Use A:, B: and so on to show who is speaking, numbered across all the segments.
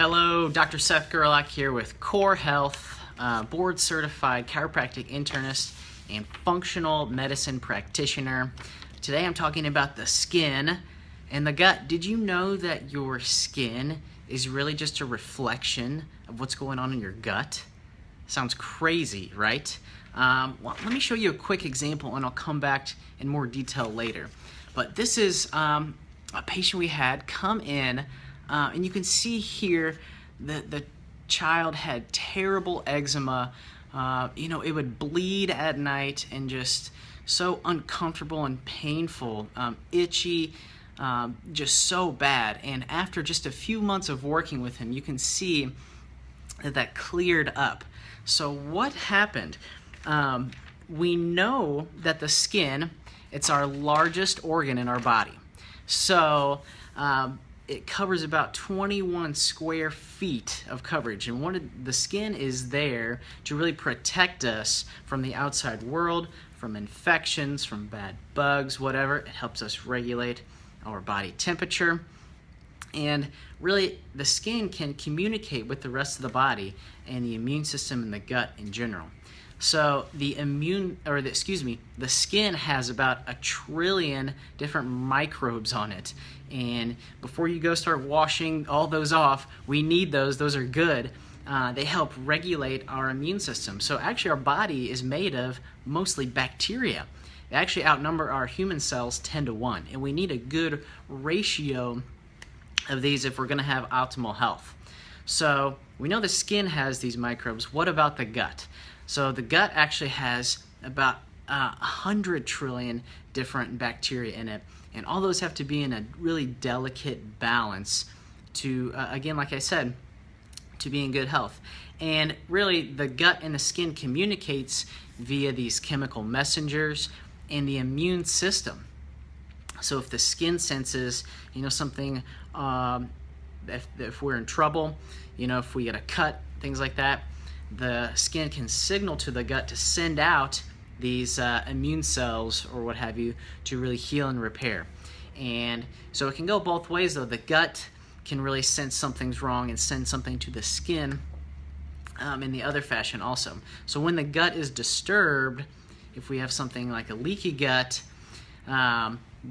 A: Hello, Dr. Seth Gerlach here with Core Health, board-certified chiropractic internist and functional medicine practitioner. Today I'm talking about the skin and the gut. Did you know that your skin is really just a reflection of what's going on in your gut? Sounds crazy, right? Well, let me show you a quick example and I'll come back in more detail later. But this is a patient we had come in, and you can see here that the child had terrible eczema. It would bleed at night and just so uncomfortable and painful, itchy, just so bad. And after just a few months of working with him, you can see that cleared up. So what happened? We know that the skin, it's our largest organ in our body. So it covers about 21 square feet of coverage, and the skin is there to really protect us from the outside world, from infections, from bad bugs, whatever. It helps us regulate our body temperature, and really the skin can communicate with the rest of the body and the immune system and the gut in general. So the skin has about 1 trillion different microbes on it. And before you go start washing all those off, we need those. Those are good. They help regulate our immune system. So actually our body is made of mostly bacteria. They actually outnumber our human cells 10 to 1. And we need a good ratio of these if we're going to have optimal health. So we know the skin has these microbes. What about the gut? So the gut actually has about 100 trillion different bacteria in it, and all those have to be in a really delicate balance to, again, like I said, to be in good health. And really the gut and the skin communicates via these chemical messengers and the immune system. So if the skin senses, something, if we're in trouble, if we get a cut, things like that, the skin can signal to the gut to send out these immune cells or what have you to really heal and repair. And so it can go both ways though. The gut can really sense something's wrong and send something to the skin in the other fashion also. So when the gut is disturbed, if we have something like a leaky gut,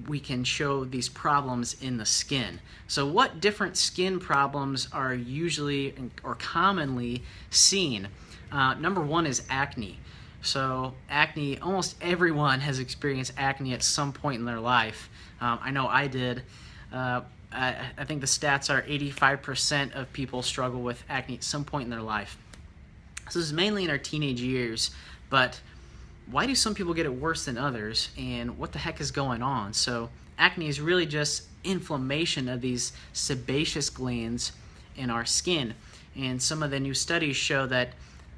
A: we can show these problems in the skin. So what different skin problems are usually or commonly seen? Number one is acne. So acne, almost everyone has experienced acne at some point in their life. I know I did. I think the stats are 85% of people struggle with acne at some point in their life. So this is mainly in our teenage years, but why do some people get it worse than others, and what the heck is going on? So acne is really just inflammation of these sebaceous glands in our skin, and some of the new studies show that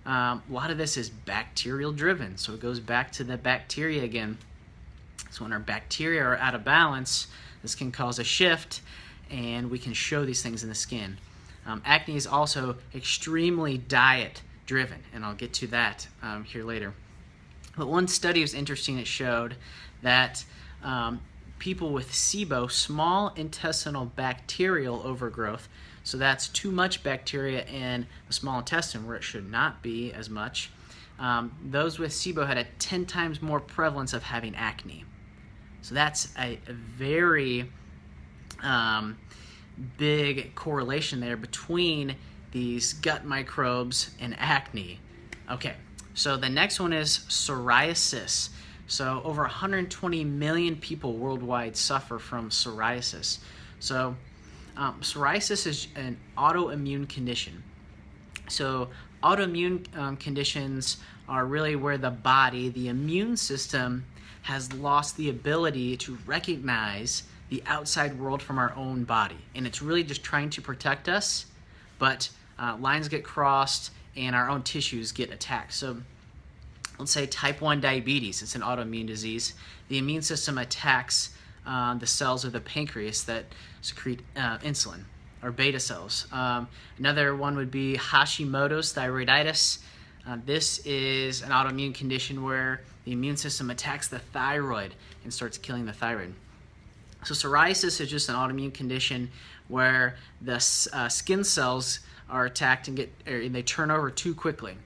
A: a lot of this is bacterial driven. So it goes back to the bacteria again. So when our bacteria are out of balance, this can cause a shift, and we can show these things in the skin. Acne is also extremely diet driven, and I'll get to that here later. But one study was interesting. It showed that people with SIBO, small intestinal bacterial overgrowth, so that's too much bacteria in the small intestine where it should not be as much, those with SIBO had a 10 times more prevalence of having acne. So that's a very big correlation there between these gut microbes and acne. Okay. So the next one is psoriasis. So over 120 million people worldwide suffer from psoriasis. So psoriasis is an autoimmune condition. So autoimmune conditions are really where the body, the immune system, has lost the ability to recognize the outside world from our own body. And it's really just trying to protect us, but lines get crossed and our own tissues get attacked. So let's say type 1 diabetes, it's an autoimmune disease. The immune system attacks the cells of the pancreas that secrete insulin, or beta cells. Another one would be Hashimoto's thyroiditis. This is an autoimmune condition where the immune system attacks the thyroid and starts killing the thyroid. So psoriasis is just an autoimmune condition where the skin cells are attacked and they turn over too quickly.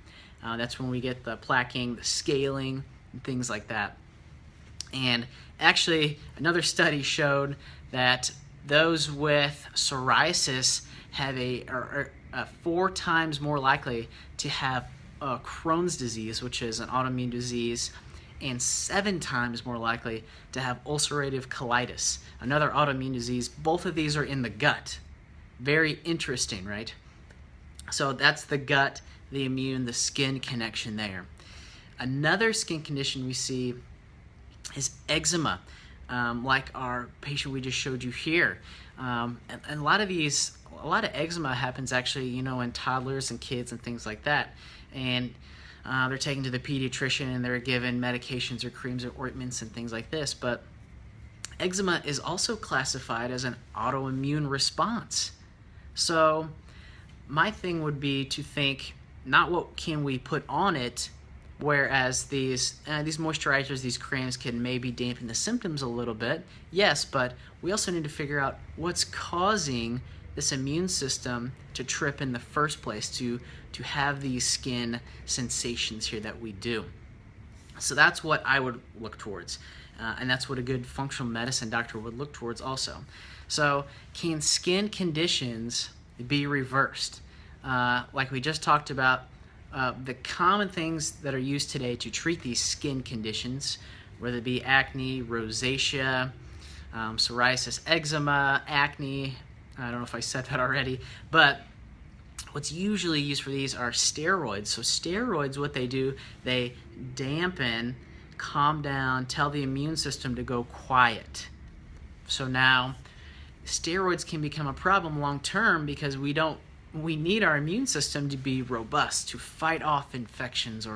A: That's when we get the plaquing, the scaling, and things like that. And actually, another study showed that those with psoriasis are 4 times more likely to have Crohn's disease, which is an autoimmune disease, and 7 times more likely to have ulcerative colitis, another autoimmune disease. Both of these are in the gut. Very interesting, right? So that's the gut, the immune, the skin connection there. Another skin condition we see is eczema, like our patient we just showed you here. And a lot of eczema happens actually, in toddlers and kids and things like that. And they're taken to the pediatrician and they're given medications or creams or ointments and things like this. But eczema is also classified as an autoimmune response. So my thing would be to think, not what can we put on it, whereas these moisturizers, these creams can maybe dampen the symptoms a little bit, yes, but we also need to figure out what's causing this immune system to trip in the first place, to have these skin sensations here that we do. So that's what I would look towards, and that's what a good functional medicine doctor would look towards also. So can skin conditions be reversed? Like we just talked about, the common things that are used today to treat these skin conditions, whether it be acne, rosacea, psoriasis, eczema, acne, I don't know if I said that already, but what's usually used for these are steroids. So steroids, what they do, they dampen, calm down, tell the immune system to go quiet. So now steroids can become a problem long term because we need our immune system to be robust, to fight off infections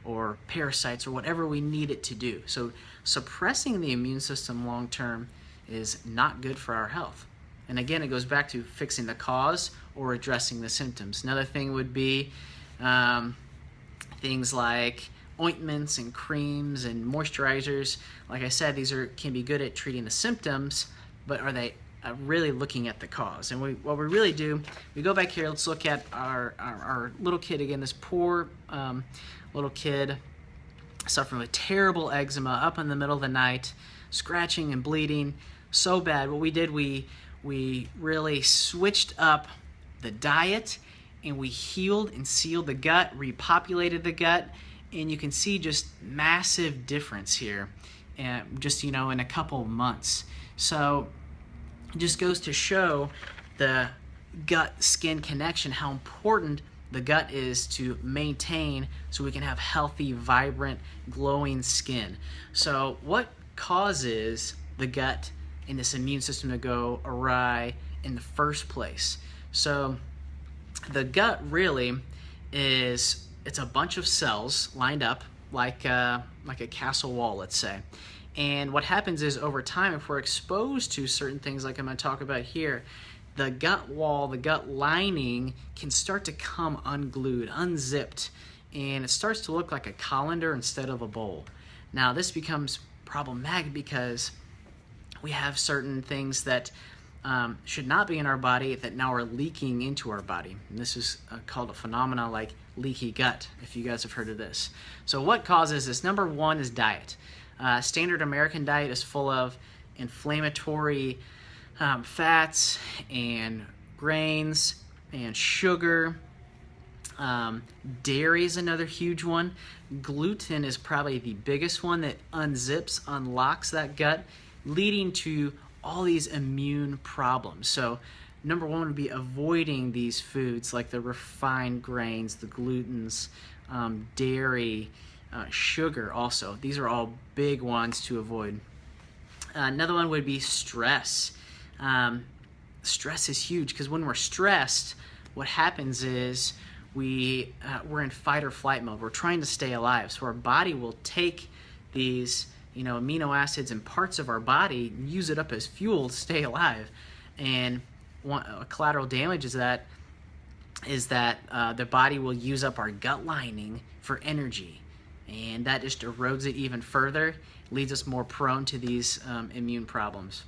A: or parasites or whatever we need it to do. So suppressing the immune system long term is not good for our health. And again, it goes back to fixing the cause or addressing the symptoms. Another thing would be things like ointments and creams and moisturizers. Like I said, these can be good at treating the symptoms, but are they really looking at the cause? And what we really do, we go back here, let's look at our little kid again, this poor little kid suffering with terrible eczema up in the middle of the night, scratching and bleeding so bad. What we did, we really switched up the diet, and we healed and sealed the gut, repopulated the gut, and you can see just massive difference here, just in a couple of months. So it just goes to show the gut-skin connection, how important the gut is to maintain so we can have healthy, vibrant, glowing skin. So what causes the gut and this immune system to go awry in the first place? So the gut really it's a bunch of cells lined up like a castle wall, let's say. And what happens is, over time, if we're exposed to certain things like I'm going to talk about here, the gut wall, the gut lining can start to come unglued, unzipped, and it starts to look like a colander instead of a bowl. Now this becomes problematic because we have certain things that should not be in our body that now are leaking into our body. And this is called a phenomena like leaky gut, if you guys have heard of this. So what causes this? Number one is diet. Standard American diet is full of inflammatory fats and grains and sugar. Dairy is another huge one. Gluten is probably the biggest one that unzips, unlocks that gut, leading to all these immune problems. So number one would be avoiding these foods like the refined grains, the glutens, dairy, sugar also. These are all big ones to avoid. Another one would be stress. Stress is huge because when we're stressed, what happens is we're in fight or flight mode. We're trying to stay alive. So our body will take these amino acids and parts of our body and use it up as fuel to stay alive. And a collateral damage is that the body will use up our gut lining for energy. And that just erodes it even further, leaves us more prone to these immune problems.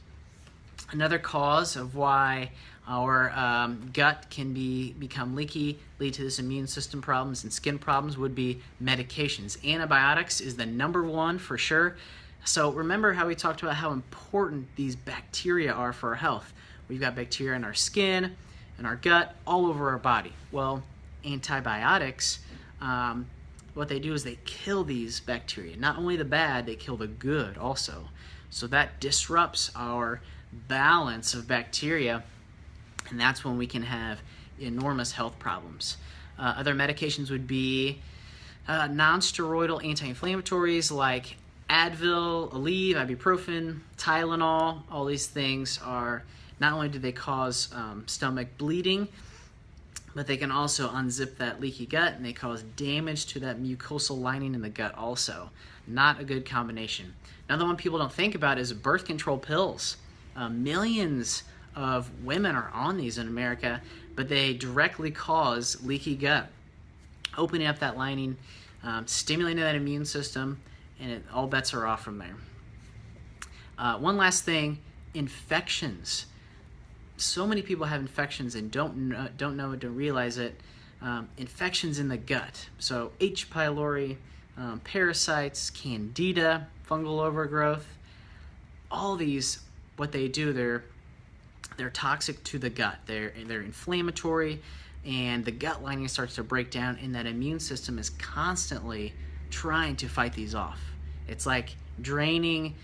A: Another cause of why our gut can become leaky, lead to this immune system problems and skin problems would be medications. Antibiotics is the #1 for sure. So remember how we talked about how important these bacteria are for our health. We've got bacteria in our skin, in our gut, all over our body. Well, antibiotics, what they do is they kill these bacteria. Not only the bad, they kill the good also. So that disrupts our balance of bacteria, and that's when we can have enormous health problems. Other medications would be non-steroidal anti-inflammatories like Advil, Aleve, ibuprofen, Tylenol. All these things are, not only do they cause stomach bleeding, but they can also unzip that leaky gut, and they cause damage to that mucosal lining in the gut also. Not a good combination. Another one people don't think about is birth control pills. Millions of women are on these in America, but they directly cause leaky gut, opening up that lining, stimulating that immune system, and all bets are off from there. One last thing, infections. So many people have infections and don't know it, don't realize it. Infections in the gut. So H. pylori, parasites, candida, fungal overgrowth. All these, what they do, they're toxic to the gut. They're inflammatory, and the gut lining starts to break down, and that immune system is constantly trying to fight these off. It's like draining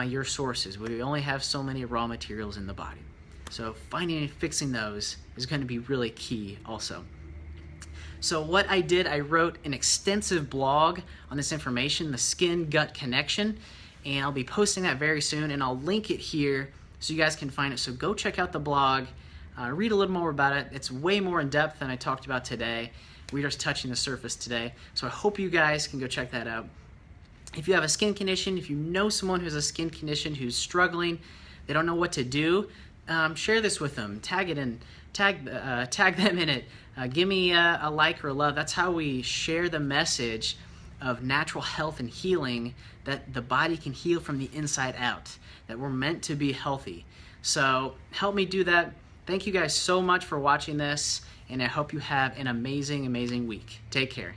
A: your sources. We only have so many raw materials in the body. So finding and fixing those is going to be really key also. So what I did, I wrote an extensive blog on this information, the skin-gut connection, and I'll be posting that very soon, and I'll link it here so you guys can find it. So go check out the blog, read a little more about it. It's way more in depth than I talked about today. We're just touching the surface today. So I hope you guys can go check that out. If you have a skin condition, if you know someone who has a skin condition who's struggling, they don't know what to do, share this with them. Tag them in it. Give me a like or a love. That's how we share the message of natural health and healing, that the body can heal from the inside out, that we're meant to be healthy. So help me do that. Thank you guys so much for watching this, and I hope you have an amazing, amazing week. Take care.